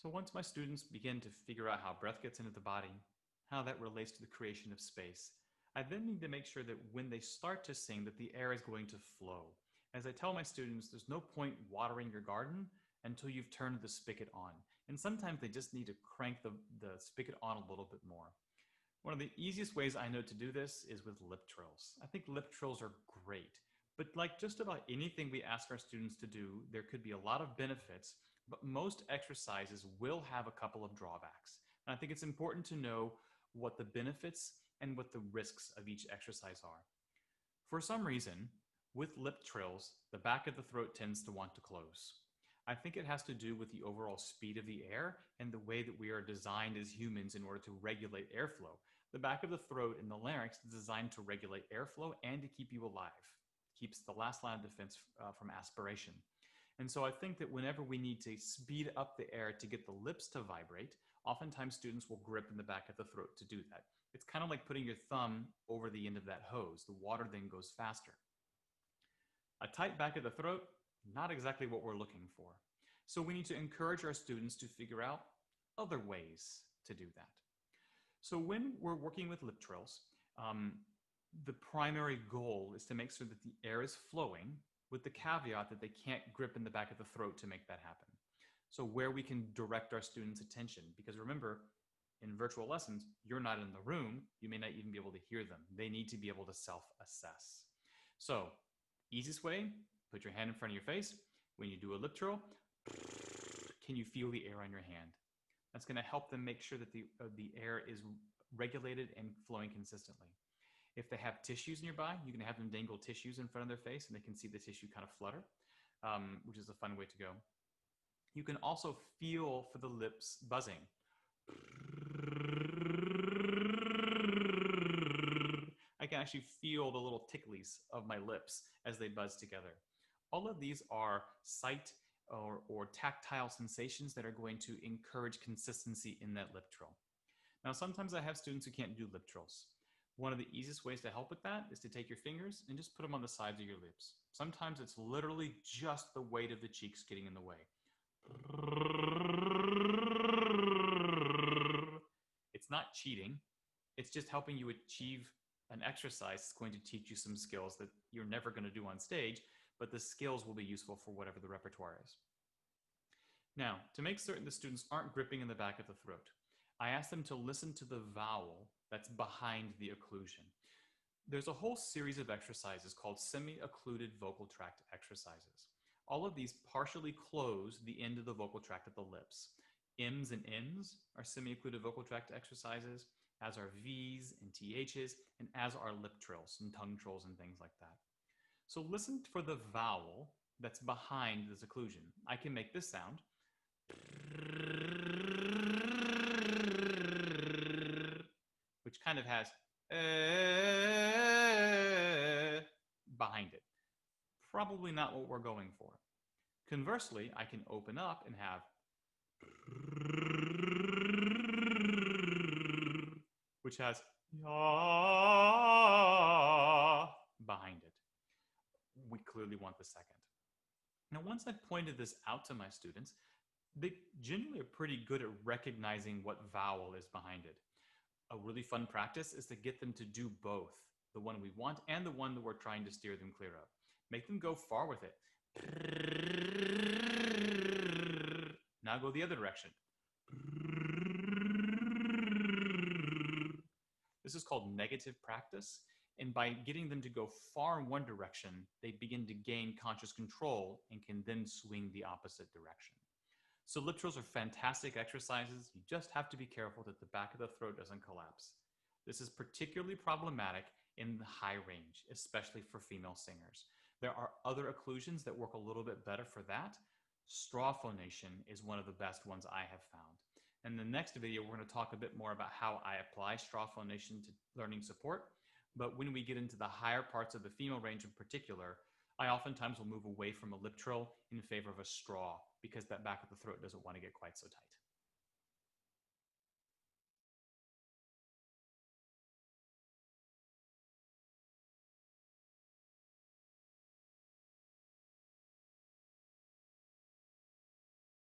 So once my students begin to figure out how breath gets into the body, how that relates to the creation of space, I then need to make sure that when they start to sing that the air is going to flow. As I tell my students, there's no point watering your garden until you've turned the spigot on. And sometimes they just need to crank the spigot on a little bit more. One of the easiest ways I know to do this is with lip trills. I think lip trills are great, but like just about anything we ask our students to do, there could be a lot of benefits, but most exercises will have a couple of drawbacks. And I think it's important to know what the benefits and what the risks of each exercise are. For some reason, with lip trills, the back of the throat tends to want to close. I think it has to do with the overall speed of the air and the way that we are designed as humans in order to regulate airflow. The back of the throat and the larynx is designed to regulate airflow and to keep you alive. Keeps the last line of defense from aspiration. And so I think that whenever we need to speed up the air to get the lips to vibrate, oftentimes students will grip in the back of the throat to do that. It's kind of like putting your thumb over the end of that hose. The water then goes faster. A tight back of the throat, not exactly what we're looking for. So we need to encourage our students to figure out other ways to do that. So when we're working with lip trills, the primary goal is to make sure that the air is flowing with the caveat that they can't grip in the back of the throat to make that happen. So where we can direct our students' attention, because remember, in virtual lessons, you're not in the room, you may not even be able to hear them. They need to be able to self-assess. So easiest way, put your hand in front of your face. When you do a lip trill, can you feel the air on your hand? That's going to help them make sure that the air is regulated and flowing consistently. If they have tissues nearby, you can have them dangle tissues in front of their face and they can see the tissue kind of flutter, which is a fun way to go. You can also feel for the lips buzzing. I can actually feel the little ticklies of my lips as they buzz together. All of these are sight or tactile sensations that are going to encourage consistency in that lip trill. Now, sometimes I have students who can't do lip trills. One of the easiest ways to help with that is to take your fingers and just put them on the sides of your lips. Sometimes it's literally just the weight of the cheeks getting in the way. It's not cheating. It's just helping you achieve an exercise that's going to teach you some skills that you're never going to do on stage, but the skills will be useful for whatever the repertoire is. Now, to make certain the students aren't gripping in the back of the throat, I ask them to listen to the vowel that's behind the occlusion. There's a whole series of exercises called semi-occluded vocal tract exercises. All of these partially close the end of the vocal tract at the lips. M's and N's are semi-occluded vocal tract exercises, as are V's and TH's, and as are lip trills and tongue trills and things like that. So listen for the vowel that's behind this occlusion. I can make this sound, which kind of has behind it. Probably not what we're going for. Conversely, I can open up and have which has behind it. We clearly want the second. Now, once I've pointed this out to my students, they generally are pretty good at recognizing what vowel is behind it. A really fun practice is to get them to do both, the one we want and the one that we're trying to steer them clear of. Make them go far with it. Now go the other direction. This is called negative practice. And by getting them to go far in one direction, they begin to gain conscious control and can then swing the opposite direction. So lip trills are fantastic exercises. You just have to be careful that the back of the throat doesn't collapse. This is particularly problematic in the high range, especially for female singers. There are other occlusions that work a little bit better for that. Straw phonation is one of the best ones I have found. In the next video, we're going to talk a bit more about how I apply straw phonation to learning support. But when we get into the higher parts of the female range in particular, I oftentimes will move away from a lip trill in favor of a straw because that back of the throat doesn't want to get quite so tight.